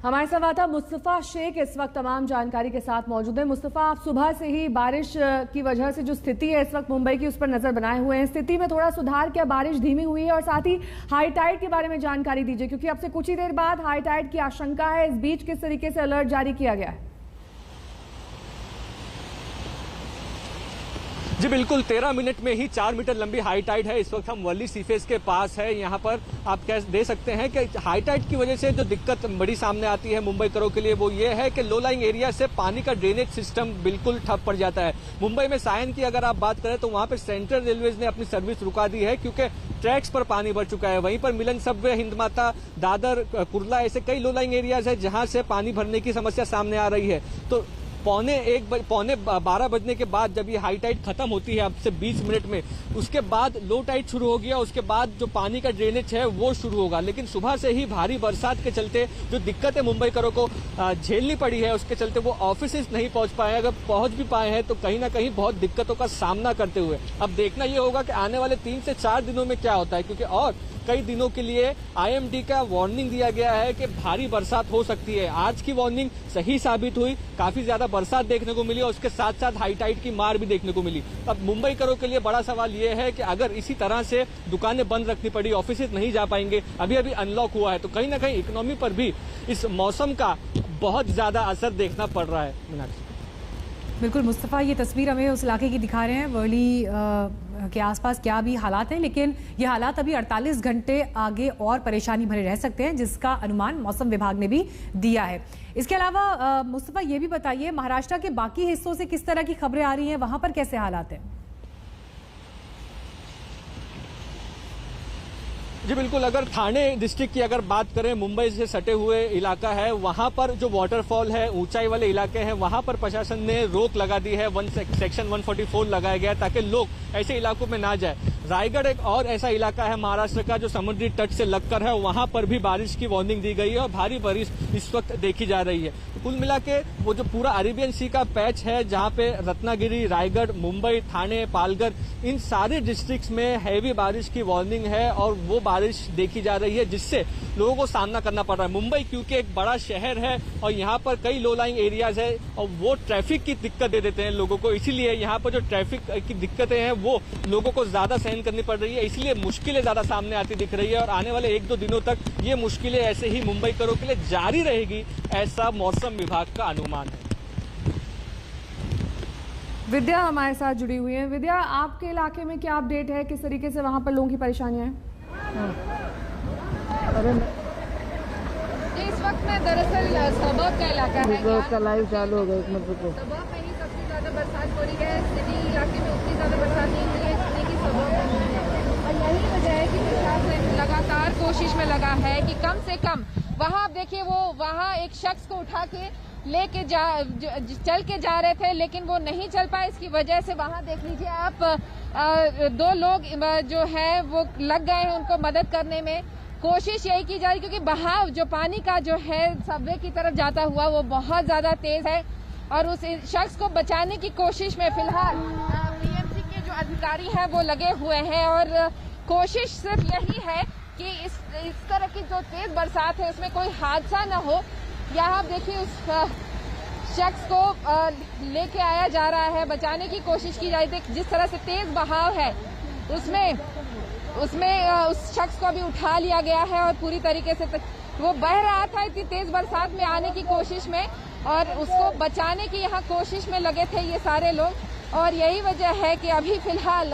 हमारे संवाददाता मुस्तफा शेख इस वक्त तमाम जानकारी के साथ मौजूद है। मुस्तफा, आप सुबह से ही बारिश की वजह से जो स्थिति है इस वक्त मुंबई की, उस पर नजर बनाए हुए हैं। स्थिति में थोड़ा सुधार, क्या बारिश धीमी हुई है? और साथ ही हाई टाइड के बारे में जानकारी दीजिए, क्योंकि अब से कुछ ही देर बाद हाई टाइड की आशंका है। इस बीच किस तरीके से अलर्ट जारी किया गया है? जी बिल्कुल, 13 मिनट में ही 4 मीटर लंबी हाई टाइड है। इस वक्त हम वर्ली सीफेस के पास है। यहाँ पर आप कह दे सकते हैं कि हाई टाइड की वजह से जो दिक्कत बड़ी सामने आती है मुंबई करों के लिए, वो ये है कि लो लाइंग एरिया से पानी का ड्रेनेज सिस्टम बिल्कुल ठप पड़ जाता है। मुंबई में सायन की अगर आप बात करें तो वहाँ पर सेंट्रल रेलवेज ने अपनी सर्विस रुका दी है, क्योंकि ट्रैक्स पर पानी भर चुका है। वहीं पर मिलन सबवे, हिंदमाता, दादर, कुर्ला, ऐसे कई लो लाइंग एरियाज है जहाँ से पानी भरने की समस्या सामने आ रही है। तो पौने 12 बजने के बाद जब ये हाई टाइड खत्म होती है अब से 20 मिनट में, उसके बाद लो टाइड शुरू हो गया। उसके बाद जो पानी का ड्रेनेज है वो शुरू होगा। लेकिन सुबह से ही भारी बरसात के चलते जो दिक्कतें मुंबई करों को झेलनी पड़ी है, उसके चलते वो ऑफिस नहीं पहुंच पाए। अगर पहुंच भी पाए हैं तो कहीं ना कहीं बहुत दिक्कतों का सामना करते हुए। अब देखना ये होगा कि आने वाले 3 से 4 दिनों में क्या होता है, क्योंकि और कई दिनों के लिए आईएमडी का वार्निंग दिया गया है कि भारी बरसात हो सकती है। आज की वार्निंग सही साबित हुई, काफी ज्यादा बरसात देखने को मिली और उसके साथ साथ हाई टाइड की मार भी देखने को मिली। अब मुंबई करों के लिए बड़ा सवाल ये है कि अगर इसी तरह से दुकानें बंद रखनी पड़ी, ऑफिस नहीं जा पाएंगे, अभी अनलॉक हुआ है, तो कहीं ना कहीं इकोनॉमी पर भी इस मौसम का बहुत ज्यादा असर देखना पड़ रहा है। मीनाक्षी, बिल्कुल मुस्तफ़ा, ये तस्वीर हमें उस इलाके की दिखा रहे हैं, वर्ली के आसपास क्या भी हालात हैं, लेकिन ये हालात अभी 48 घंटे आगे और परेशानी भरे रह सकते हैं, जिसका अनुमान मौसम विभाग ने भी दिया है। इसके अलावा मुस्तफ़ा ये भी बताइए, महाराष्ट्र के बाकी हिस्सों से किस तरह की खबरें आ रही हैं, वहां पर कैसे हालात हैं? जी बिल्कुल, अगर थाने डिस्ट्रिक्ट की अगर बात करें, मुंबई से सटे हुए इलाका है, वहां पर जो वाटरफॉल है, ऊंचाई वाले इलाके हैं, वहां पर प्रशासन ने रोक लगा दी है। सेक्शन 144 लगाया गया ताकि लोग ऐसे इलाकों में ना जाए। रायगढ़ एक और ऐसा इलाका है महाराष्ट्र का जो समुद्री तट से लगकर है, वहां पर भी बारिश की वार्निंग दी गई है और भारी बारिश इस वक्त देखी जा रही है। कुल मिला के वो जो पूरा अरेबियन सी का पैच है, जहां पे रत्नागिरी, रायगढ़, मुंबई, थाने, पालघर, इन सारे डिस्ट्रिक्ट्स में हैवी बारिश की वार्निंग है और वो बारिश देखी जा रही है, जिससे लोगों को सामना करना पड़ रहा है। मुंबई क्योंकि एक बड़ा शहर है और यहाँ पर कई लो लाइंग एरियाज है और वो ट्रैफिक की दिक्कत दे देते हैं लोगों को, इसीलिए यहाँ पर जो ट्रैफिक की दिक्कतें हैं वो लोगों को ज्यादा सहन करनी पड़ रही है, इसलिए मुश्किलें ज्यादा सामने आती दिख रही है। और आने वाले 1-2 दिनों तक ये मुश्किलें ऐसे ही मुंबई करों के लिए जारी रहेगी, ऐसा मौसम विभाग का अनुमान है। विद्या हमारे साथ जुड़ी हुई है। विद्या, आपके इलाके में क्या अपडेट है, किस तरीके से वहां पर लोगों की परेशानियां हैं? इस वक्त में दरअसल सबब का इलाका है, उसका लाइव चालू हो गया, एक मिनट रुको। सबब में ही सबसे ज्यादा बरसात हो रही है। सिटी इलाके में उतनी ज्यादा बरसात नहीं हुई है जितनी की सबब में हुई है, और यही वजह है कि प्रशासन लगातार कोशिश में लगा है कि कम से कम वहाँ आप देखिए, वो वहाँ एक शख्स को उठा के लेके चल के जा रहे थे, लेकिन वो नहीं चल पाए। इसकी वजह से वहाँ देख लीजिए आप, 2 लोग जो है वो लग गए हैं उनको मदद करने में। कोशिश यही की जा रही, क्योंकि बहाव जो पानी का जो है सबवे की तरफ जाता हुआ वो बहुत ज्यादा तेज है और उस शख्स को बचाने की कोशिश में फिलहाल बीएमसी के जो अधिकारी हैं वो लगे हुए हैं। और कोशिश सिर्फ यही है कि इस तरह की जो तेज बरसात है उसमें कोई हादसा न हो। यहाँ आप देखिए, उस शख्स को लेके आया जा रहा है, बचाने की कोशिश की जा रही थी। जिस तरह से तेज बहाव है उसमें उस शख्स को अभी उठा लिया गया है और पूरी तरीके से वो बह रहा था इतनी तेज बरसात में आने की कोशिश में, और उसको बचाने की यहाँ कोशिश में लगे थे ये सारे लोग। और यही वजह है कि अभी फिलहाल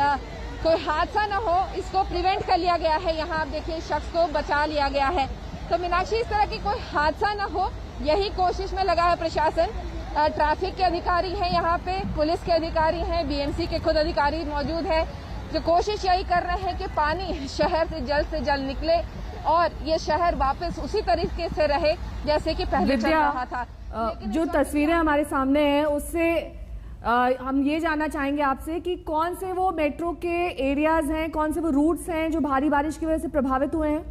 कोई हादसा न हो, इसको प्रिवेंट कर लिया गया है। यहाँ आप देखिए, शख्स को बचा लिया गया है। तो मीनाक्षी, इस तरह की कोई हादसा न हो, यही कोशिश में लगा है प्रशासन। ट्रैफिक के अधिकारी हैं यहाँ पे, पुलिस के अधिकारी हैं, बीएमसी के खुद अधिकारी मौजूद है, जो कोशिश यही कर रहे हैं कि पानी शहर से जल्द निकले और ये शहर वापस उसी तरीके से रहे जैसे कि पहले चल रहा था। जो तस्वीरें हमारे सामने हैं उससे हम ये जानना चाहेंगे आपसे कि कौन से वो मेट्रो के एरियाज हैं, कौन से वो रूट्स हैं जो भारी बारिश की वजह से प्रभावित हुए हैं?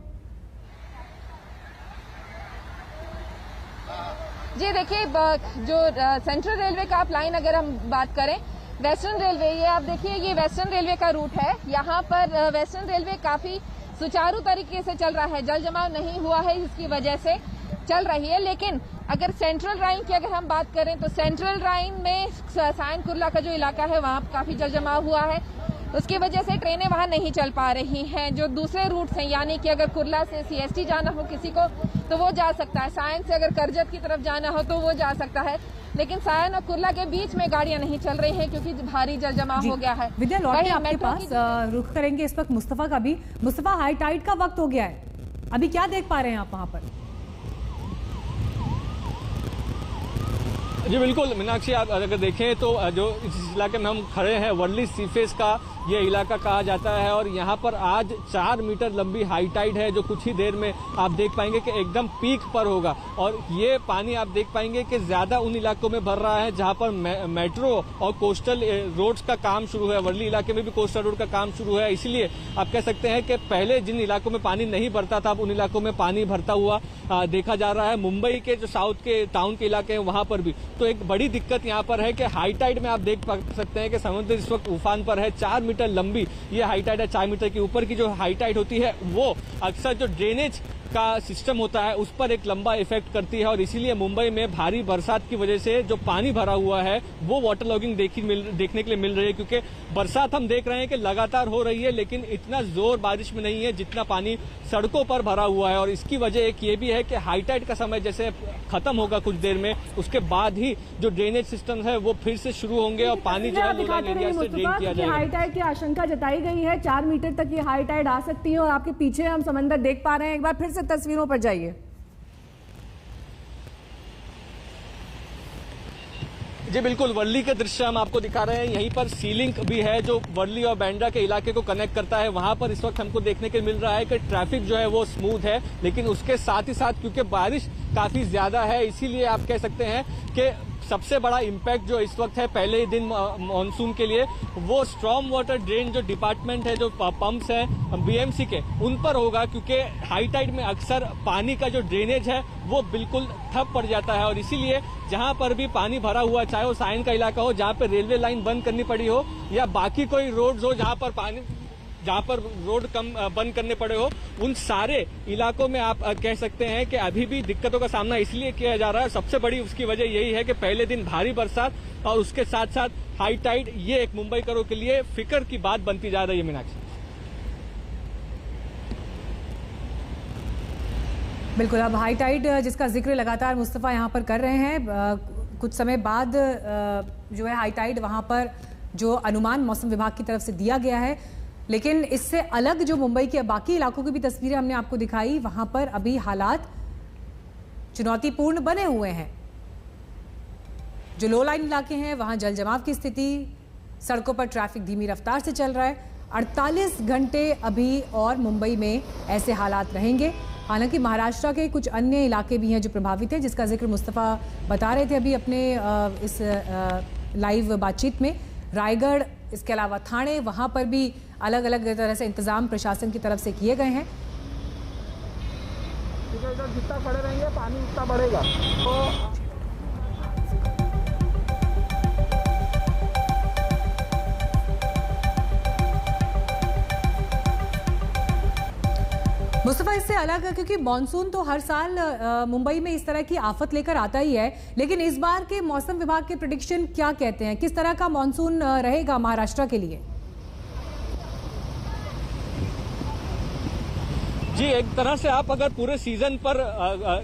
जी देखिए, जो सेंट्रल रेलवे का आप लाइन अगर हम बात करें, वेस्टर्न रेलवे, ये आप देखिए, ये वेस्टर्न रेलवे का रूट है। यहाँ पर वेस्टर्न रेलवे काफी सुचारू तरीके से चल रहा है, जल जमाव नहीं हुआ है, इसकी वजह से चल रही है। लेकिन अगर सेंट्रल राइन की अगर हम बात करें तो सेंट्रल राइन में सायन कुर्ला का जो इलाका है वहाँ काफी जल जमाव हुआ है, उसकी वजह से ट्रेनें वहां नहीं चल पा रही हैं। जो दूसरे रूट्स हैं, यानी कि अगर कुर्ला से सीएसटी जाना हो किसी को तो वो जा सकता है, सायन से अगर करजत की तरफ जाना हो तो वो जा सकता है, लेकिन सायन और कुर्ला के बीच में गाड़ियां नहीं चल रही हैं क्योंकि भारी जल जमाव हो गया है। विद्या, लौट आपके पास रुख करेंगे इस वक्त मुस्तफा का भी। मुस्तफा, हाई टाइड का वक्त हो गया है, अभी क्या देख पा रहे हैं आप वहां पर? जी बिल्कुल मीनाक्षी, आप अगर देखें तो जो इस इलाके में हम खड़े हैं, वर्ली सीफेस का ये इलाका कहा जाता है और यहाँ पर आज 4 मीटर लंबी हाई टाइड है जो कुछ ही देर में आप देख पाएंगे कि एकदम पीक पर होगा। और ये पानी आप देख पाएंगे कि ज्यादा उन इलाकों में भर रहा है जहाँ पर मेट्रो और कोस्टल रोड्स का काम शुरू है। वर्ली इलाके में भी कोस्टल रोड का काम शुरू है, इसलिए आप कह सकते हैं कि पहले जिन इलाकों में पानी नहीं भरता था अब उन इलाकों में पानी भरता हुआ देखा जा रहा है। मुंबई के जो साउथ के टाउन के इलाके हैं वहां पर भी तो एक बड़ी दिक्कत यहाँ पर है कि हाई टाइड में आप देख सकते हैं कि समुद्र इस वक्त उफान पर है। 4 मीटर लंबी ये हाई टाइड है। 4 मीटर के ऊपर की जो हाई टाइड होती है वो अक्सर जो ड्रेनेज का सिस्टम होता है उस पर एक लंबा इफेक्ट करती है और इसीलिए मुंबई में भारी बरसात की वजह से जो पानी भरा हुआ है वो वाटर लॉगिंग देखने के लिए मिल रही है, क्योंकि बरसात हम देख रहे हैं कि लगातार हो रही है लेकिन इतना जोर बारिश में नहीं है जितना पानी सड़कों पर भरा हुआ है। और इसकी वजह एक ये भी है कि हाई टाइड का समय जैसे खत्म होगा कुछ देर में, उसके बाद ही जो ड्रेनेज सिस्टम है वो फिर से शुरू होंगे और पानी जो है लोलाइन एरिया से ड्रेन किया जाएगा। हाई टाइड की आशंका जताई गई है, 4 मीटर तक ये हाई टाइड आ सकती है और आपके पीछे हम समंदर देख पा रहे हैं। एक बार फिर से तस्वीरों पर जाइए। जी बिल्कुल, वर्ली के दृश्य हम आपको दिखा रहे हैं। यहीं पर सी लिंक भी है जो वर्ली और बांद्रा के इलाके को कनेक्ट करता है। वहां पर इस वक्त हमको देखने को मिल रहा है कि ट्रैफिक जो है वो स्मूथ है, लेकिन उसके साथ ही साथ क्योंकि बारिश काफी ज्यादा है इसीलिए आप कह सकते हैं कि सबसे बड़ा इम्पैक्ट जो इस वक्त है पहले ही दिन मानसून के लिए वो स्ट्रॉम वाटर ड्रेन जो डिपार्टमेंट है, जो पंप्स हैं बीएमसी के, उन पर होगा, क्योंकि हाई टाइड में अक्सर पानी का जो ड्रेनेज है वो बिल्कुल ठप पड़ जाता है। और इसीलिए जहां पर भी पानी भरा हुआ, चाहे वो सायन का इलाका हो जहां पर रेलवे लाइन बंद करनी पड़ी हो या बाकी कोई रोड्स हो जहां पर रोड कम बंद करने पड़े हो, उन सारे इलाकों में आप कह सकते हैं कि अभी भी दिक्कतों का सामना इसलिए किया जा रहा है। सबसे बड़ी उसकी वजह यही है कि पहले दिन भारी बरसात और उसके साथ साथ हाई टाइड, ये एक मुंबई करो के लिए फिक्र की बात बनती जा रही है। मीनाक्षी, बिल्कुल, अब हाई टाइड जिसका जिक्र लगातार मुस्तफा यहाँ पर कर रहे हैं, कुछ समय बाद जो है हाई टाइड वहाँ पर जो अनुमान मौसम विभाग की तरफ से दिया गया है, लेकिन इससे अलग जो मुंबई के बाकी इलाकों की भी तस्वीरें हमने आपको दिखाई, वहां पर अभी हालात चुनौतीपूर्ण बने हुए हैं। जो लो लाइन इलाके हैं वहां जल जमाव की स्थिति, सड़कों पर ट्रैफिक धीमी रफ्तार से चल रहा है। 48 घंटे अभी और मुंबई में ऐसे हालात रहेंगे। हालांकि महाराष्ट्र के कुछ अन्य इलाके भी हैं जो प्रभावित हैं, जिसका जिक्र मुस्तफा बता रहे थे अभी अपने इस लाइव बातचीत में। रायगढ़, इसके अलावा ठाणे, वहां पर भी अलग अलग तरह से इंतजाम प्रशासन की तरफ से किए गए हैं। इधर जितना खड़े रहेंगे पानी उतना बढ़ेगा। मुस्तफा, इससे अलग है क्योंकि मॉनसून तो हर साल मुंबई में इस तरह की आफत लेकर आता ही है, लेकिन इस बार के मौसम विभाग के प्रेडिक्शन क्या कहते हैं? किस तरह का मॉनसून रहेगा महाराष्ट्र के लिए? जी, एक तरह से आप अगर पूरे सीजन पर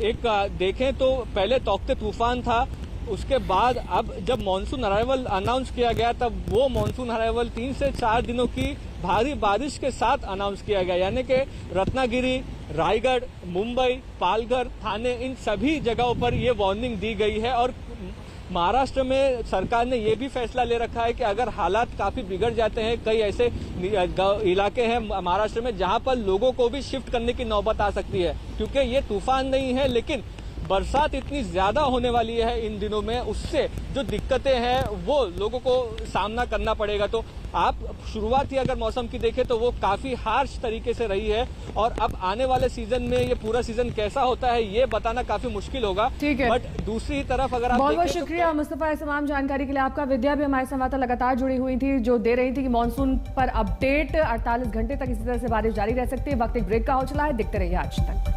एक देखें तो पहले तौकते तूफान था, उसके बाद अब जब मानसून अराइवल अनाउंस किया गया तब वो मानसून अराइवल 3 से 4 दिनों की भारी बारिश के साथ अनाउंस किया गया, यानी कि रत्नागिरी, रायगढ़, मुंबई, पालघर, ठाणे, इन सभी जगहों पर ये वार्निंग दी गई है। और महाराष्ट्र में सरकार ने ये भी फैसला ले रखा है कि अगर हालात काफी बिगड़ जाते हैं, कई ऐसे इलाके हैं महाराष्ट्र में जहां पर लोगों को भी शिफ्ट करने की नौबत आ सकती है, क्योंकि ये तूफान नहीं है लेकिन बरसात इतनी ज्यादा होने वाली है इन दिनों में, उससे जो दिक्कतें हैं वो लोगों को सामना करना पड़ेगा। तो आप शुरुआत ही अगर मौसम की देखें तो वो काफी हार्श तरीके से रही है और अब आने वाले सीजन में ये पूरा सीजन कैसा होता है ये बताना काफी मुश्किल होगा। ठीक है, बट दूसरी तरफ अगर आप बहुत बहुत शुक्रिया मुस्तफा इस तमाम जानकारी के लिए आपका। विद्या भी हमारे संवाददाता लगातार जुड़ी हुई थी जो दे रही थी कि मानसून पर अपडेट 48 घंटे तक इसी तरह से बारिश जारी रह सकती है। वक्त एक ब्रेक का हो चला है, देखते रहिए आज तक।